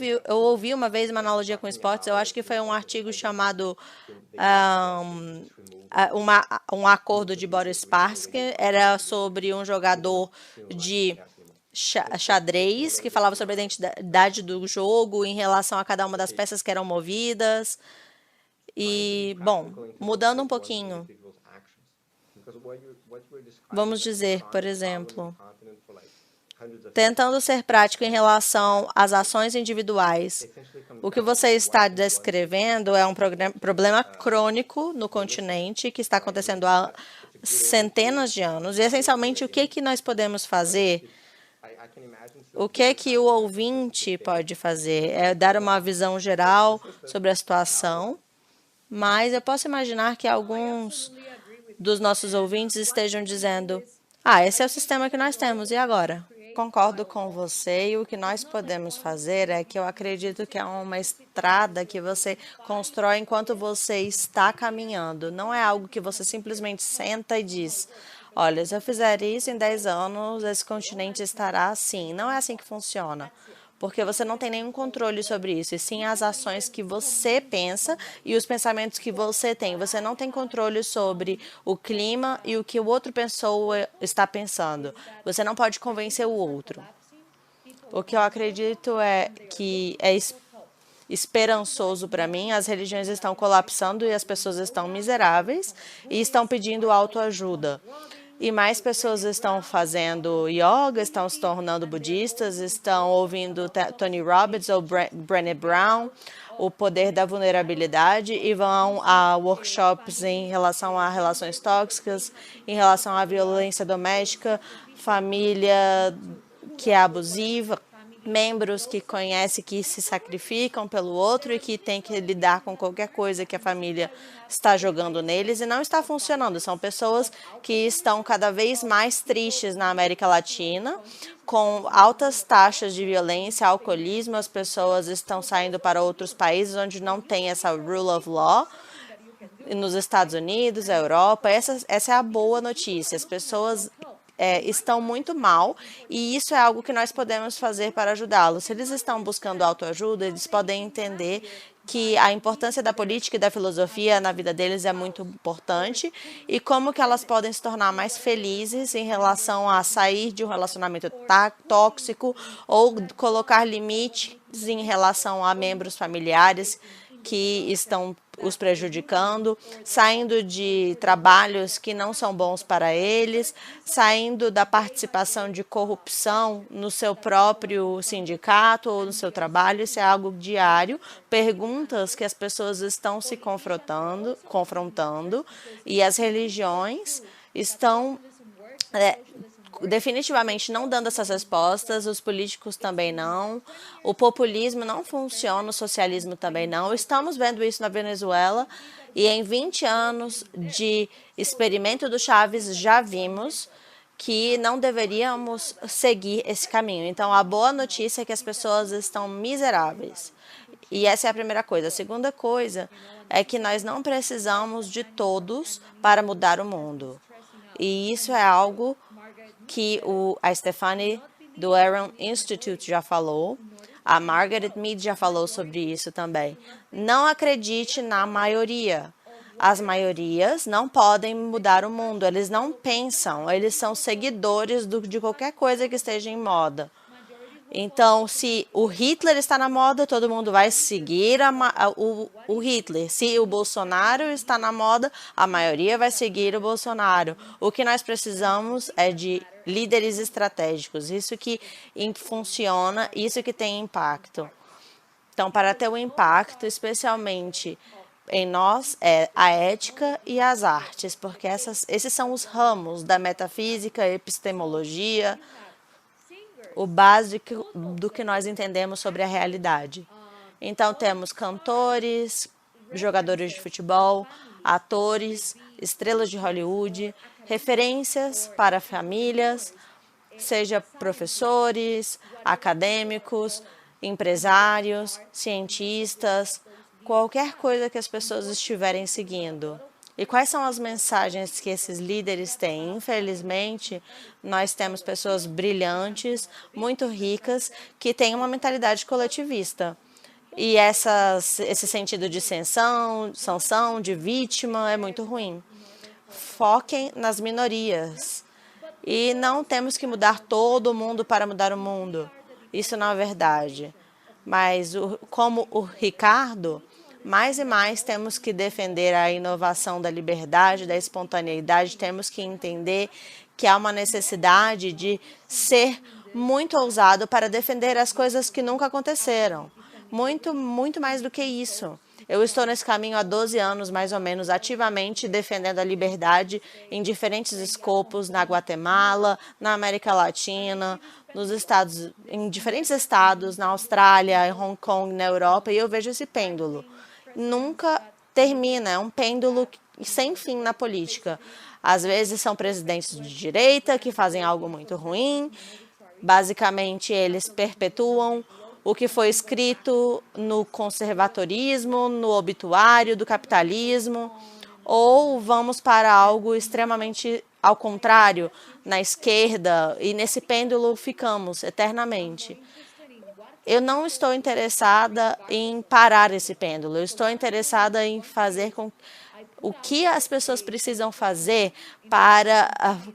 eu ouvi uma vez uma analogia com esportes, eu acho que foi um artigo chamado um acordo de Boris Spassky, era sobre um jogador de xadrez, que falava sobre a identidade do jogo em relação a cada uma das peças que eram movidas. E, bom, mudando um pouquinho, vamos dizer, por exemplo, tentando ser prático em relação às ações individuais. O que você está descrevendo é um problema crônico no continente que está acontecendo há centenas de anos. E, essencialmente, o que nós podemos fazer? O que o ouvinte pode fazer? É dar uma visão geral sobre a situação, mas eu posso imaginar que alguns dos nossos ouvintes estejam dizendo: esse é o sistema que nós temos, e agora? Concordo com você, e o que nós podemos fazer é que eu acredito que é uma estrada que você constrói enquanto você está caminhando. Não é algo que você simplesmente senta e diz: olha, se eu fizer isso em 10 anos, esse continente estará assim. Não é assim que funciona, porque você não tem nenhum controle sobre isso, e sim as ações que você pensa e os pensamentos que você tem. Você não tem controle sobre o clima e o que o outro pessoa está pensando. Você não pode convencer o outro. O que eu acredito é que é esperançoso para mim. As religiões estão colapsando e as pessoas estão miseráveis e estão pedindo autoajuda. E mais pessoas estão fazendo yoga, estão se tornando budistas, estão ouvindo Tony Robbins ou Brené Brown, o poder da vulnerabilidade, e vão a workshops em relação a relações tóxicas, em relação à violência doméstica, família que é abusiva, membros que conhecem que se sacrificam pelo outro e que têm que lidar com qualquer coisa que a família está jogando neles, e não está funcionando. São pessoas que estão cada vez mais tristes na América Latina, com altas taxas de violência, alcoolismo. As pessoas estão saindo para outros países onde não tem essa rule of law. Nos Estados Unidos, a Europa, essa é a boa notícia. As pessoas estão muito mal, e isso é algo que nós podemos fazer para ajudá-los. Se eles estão buscando autoajuda, eles podem entender que a importância da política e da filosofia na vida deles é muito importante, e como que elas podem se tornar mais felizes em relação a sair de um relacionamento tóxico ou colocar limites em relação a membros familiares que estão os prejudicando, saindo de trabalhos que não são bons para eles, saindo da participação de corrupção no seu próprio sindicato ou no seu trabalho. Isso é algo diário, perguntas que as pessoas estão se confrontando, e as religiões estão definitivamente não dando essas respostas, os políticos também não, o populismo não funciona, o socialismo também não. Estamos vendo isso na Venezuela, e em 20 anos de experimento do Chaves já vimos que não deveríamos seguir esse caminho. Então, a boa notícia é que as pessoas estão miseráveis. E essa é a primeira coisa. A segunda coisa é que nós não precisamos de todos para mudar o mundo. E isso é algo que a Stephanie do Aaron Institute já falou, a Margaret Mead já falou sobre isso também. Não acredite na maioria. As maiorias não podem mudar o mundo, eles não pensam, eles são seguidores de qualquer coisa que esteja em moda. Então, se o Hitler está na moda, todo mundo vai seguir o Hitler. Se o Bolsonaro está na moda, a maioria vai seguir o Bolsonaro. O que nós precisamos é de líderes estratégicos. Isso que funciona, isso que tem impacto. Então, para ter um impacto, especialmente em nós, é a ética e as artes, porque esses são os ramos da metafísica, epistemologia, o básico do que nós entendemos sobre a realidade. Então, temos cantores, jogadores de futebol, atores, estrelas de Hollywood, referências para famílias, seja professores, acadêmicos, empresários, cientistas, qualquer coisa que as pessoas estiverem seguindo. E quais são as mensagens que esses líderes têm? Infelizmente, nós temos pessoas brilhantes, muito ricas, que têm uma mentalidade coletivista. E esse sentido de sanção, de vítima, é muito ruim. Foquem nas minorias. E não temos que mudar todo mundo para mudar o mundo. Isso não é verdade. Mas, como o Ricardo, mais e mais temos que defender a inovação da liberdade, da espontaneidade, temos que entender que há uma necessidade de ser muito ousado para defender as coisas que nunca aconteceram. Muito, muito mais do que isso. Eu estou nesse caminho há 12 anos, mais ou menos, ativamente defendendo a liberdade em diferentes escopos, na Guatemala, na América Latina, em diferentes estados, na Austrália, em Hong Kong, na Europa, e eu vejo esse pêndulo. Nunca termina, é um pêndulo sem fim na política. Às vezes são presidentes de direita que fazem algo muito ruim, basicamente eles perpetuam o que foi escrito no conservadorismo, no obituário do capitalismo, ou vamos para algo extremamente ao contrário, na esquerda, e nesse pêndulo ficamos eternamente. Eu não estou interessada em parar esse pêndulo, eu estou interessada em fazer com o que as pessoas precisam fazer para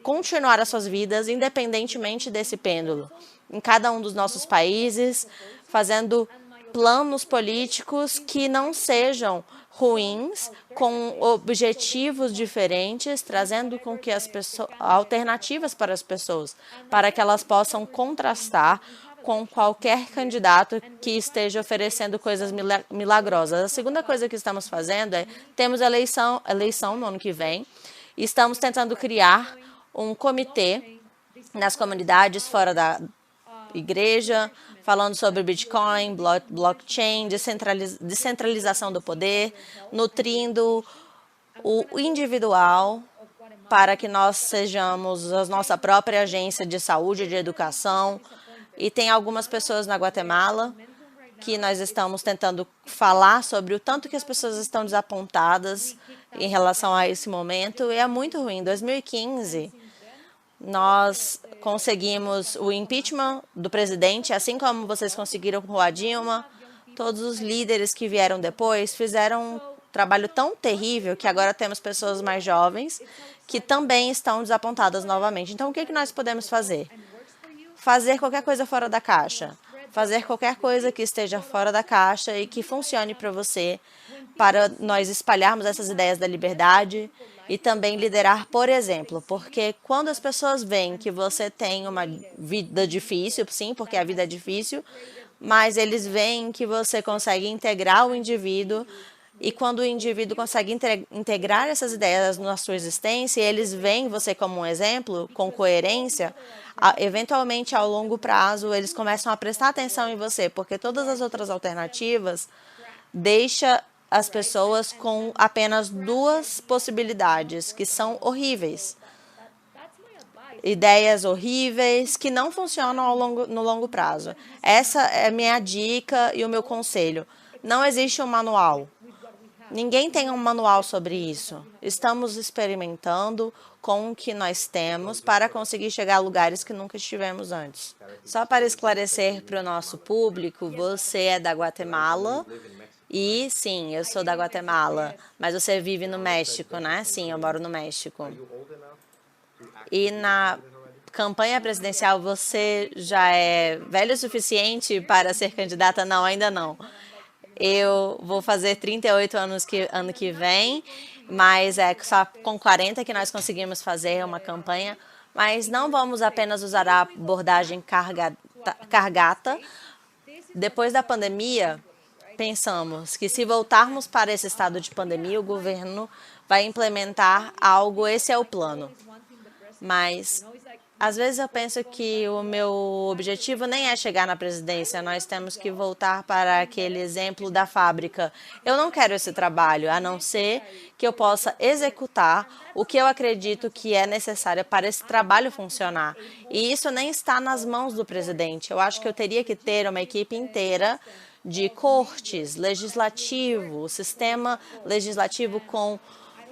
continuar as suas vidas, independentemente desse pêndulo. Em cada um dos nossos países, fazendo planos políticos que não sejam ruins, com objetivos diferentes, trazendo com que as pessoas, alternativas para as pessoas, para que elas possam contrastar com qualquer candidato que esteja oferecendo coisas milagrosas. A segunda coisa que estamos fazendo é, temos eleição no ano que vem, e estamos tentando criar um comitê nas comunidades fora da igreja, falando sobre Bitcoin, blockchain, descentralização do poder, nutrindo o individual para que nós sejamos a nossa própria agência de saúde e de educação. E tem algumas pessoas na Guatemala que nós estamos tentando falar sobre o tanto que as pessoas estão desapontadas em relação a esse momento. E é muito ruim. Em 2015, nós conseguimos o impeachment do presidente, assim como vocês conseguiram com a Dilma. Todos os líderes que vieram depois fizeram um trabalho tão terrível que agora temos pessoas mais jovens que também estão desapontadas novamente. Então, o que nós podemos fazer? Fazer qualquer coisa fora da caixa. Fazer qualquer coisa que esteja fora da caixa e que funcione para você, para nós espalharmos essas ideias da liberdade e também liderar, por exemplo, porque quando as pessoas veem que você tem uma vida difícil, sim, porque a vida é difícil, mas eles veem que você consegue integrar o indivíduo, e quando o indivíduo consegue integrar essas ideias na sua existência, eles veem você como um exemplo, com coerência, eventualmente, ao longo prazo, eles começam a prestar atenção em você, porque todas as outras alternativas deixam as pessoas com apenas duas possibilidades, que são horríveis. Ideias horríveis que não funcionam no longo prazo. Essa é a minha dica e o meu conselho. Não existe um manual. Ninguém tem um manual sobre isso. Estamos experimentando com o que nós temos para conseguir chegar a lugares que nunca estivemos antes. Só para esclarecer para o nosso público, você é da Guatemala. E, sim, eu sou da Guatemala, mas você vive no México, né? Sim, eu moro no México. E na campanha presidencial, você já é velho o suficiente para ser candidata? Não, ainda não. Eu vou fazer 38 anos ano que vem, mas é só com 40 que nós conseguimos fazer uma campanha. Mas não vamos apenas usar a abordagem cargata. Depois da pandemia, pensamos que se voltarmos para esse estado de pandemia, o governo vai implementar algo, esse é o plano. Mas, às vezes eu penso que o meu objetivo nem é chegar na presidência, nós temos que voltar para aquele exemplo da fábrica. Eu não quero esse trabalho, a não ser que eu possa executar o que eu acredito que é necessário para esse trabalho funcionar. E isso nem está nas mãos do presidente. Eu acho que eu teria que ter uma equipe inteira de cortes, legislativo, sistema legislativo com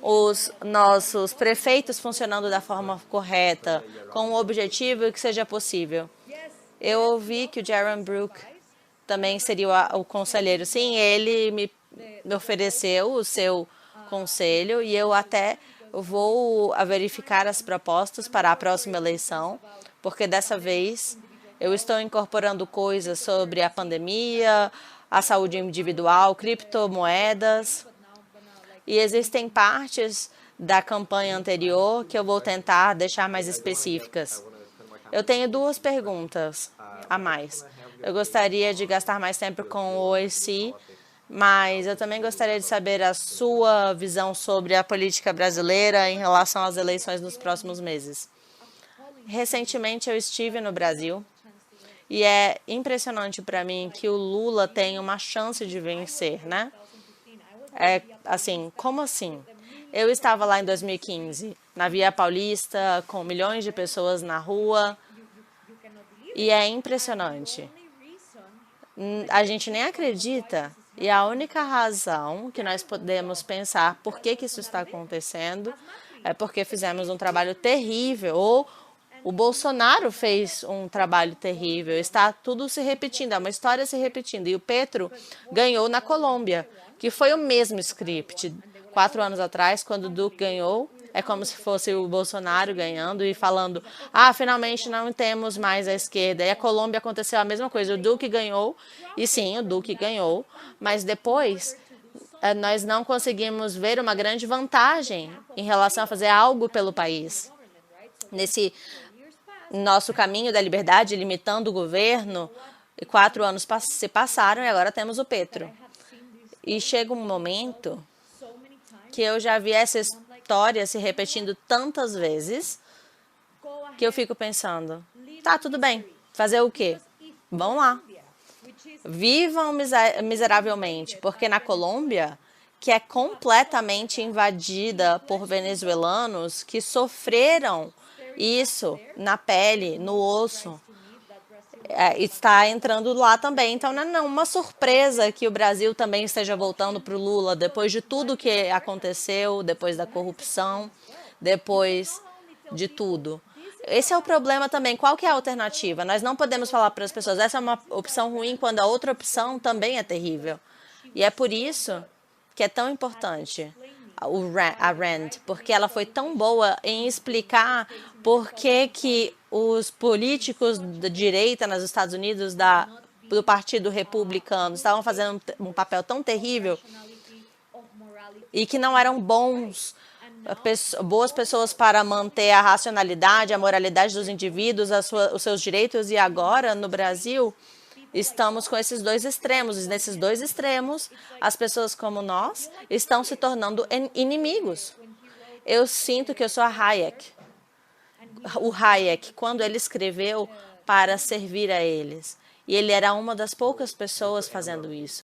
os nossos prefeitos funcionando da forma correta, com o objetivo que seja possível. Eu ouvi que o Jaron Brook também seria o conselheiro. Sim, ele me ofereceu o seu conselho e eu até vou verificar as propostas para a próxima eleição, porque dessa vez eu estou incorporando coisas sobre a pandemia, a saúde individual, criptomoedas, e existem partes da campanha anterior que eu vou tentar deixar mais específicas. Eu tenho duas perguntas a mais. Eu gostaria de gastar mais tempo com o OEC, mas eu também gostaria de saber a sua visão sobre a política brasileira em relação às eleições nos próximos meses. Recentemente eu estive no Brasil e é impressionante para mim que o Lula tem uma chance de vencer, né? É assim, como assim? Eu estava lá em 2015, na Via Paulista, com milhões de pessoas na rua, e é impressionante. A gente nem acredita, e a única razão que nós podemos pensar por que isso está acontecendo é porque fizemos um trabalho terrível, ou o Bolsonaro fez um trabalho terrível. Está tudo se repetindo, é uma história se repetindo. E o Petro ganhou na Colômbia, que foi o mesmo script. 4 anos atrás, quando o Duque ganhou, é como se fosse o Bolsonaro ganhando e falando, finalmente não temos mais a esquerda. E a Colômbia aconteceu a mesma coisa, o Duque ganhou, e sim, o Duque ganhou, mas depois nós não conseguimos ver uma grande vantagem em relação a fazer algo pelo país. Nesse nosso caminho da liberdade, limitando o governo, 4 anos se passaram e agora temos o Petro. E chega um momento que eu já vi essa história se repetindo tantas vezes que eu fico pensando, tá, tudo bem, fazer o quê? Vão lá. Vivam miseravelmente, porque na Colômbia, que é completamente invadida por venezuelanos que sofreram isso na pele, no osso, está entrando lá também. Então, não é uma surpresa que o Brasil também esteja voltando para o Lula depois de tudo que aconteceu, depois da corrupção, depois de tudo. Esse é o problema também. Qual que é a alternativa? Nós não podemos falar para as pessoas, essa é uma opção ruim, quando a outra opção também é terrível. E é por isso que é tão importante a Rand, porque ela foi tão boa em explicar por que os políticos da direita nos Estados Unidos, do Partido Republicano, estavam fazendo um papel tão terrível e que não eram boas pessoas para manter a racionalidade, a moralidade dos indivíduos, os seus direitos. E agora, no Brasil, estamos com esses dois extremos. E nesses dois extremos, as pessoas como nós estão se tornando inimigos. Eu sinto que eu sou a Hayek. O Hayek, quando ele escreveu para servir a eles. E ele era uma das poucas pessoas fazendo isso.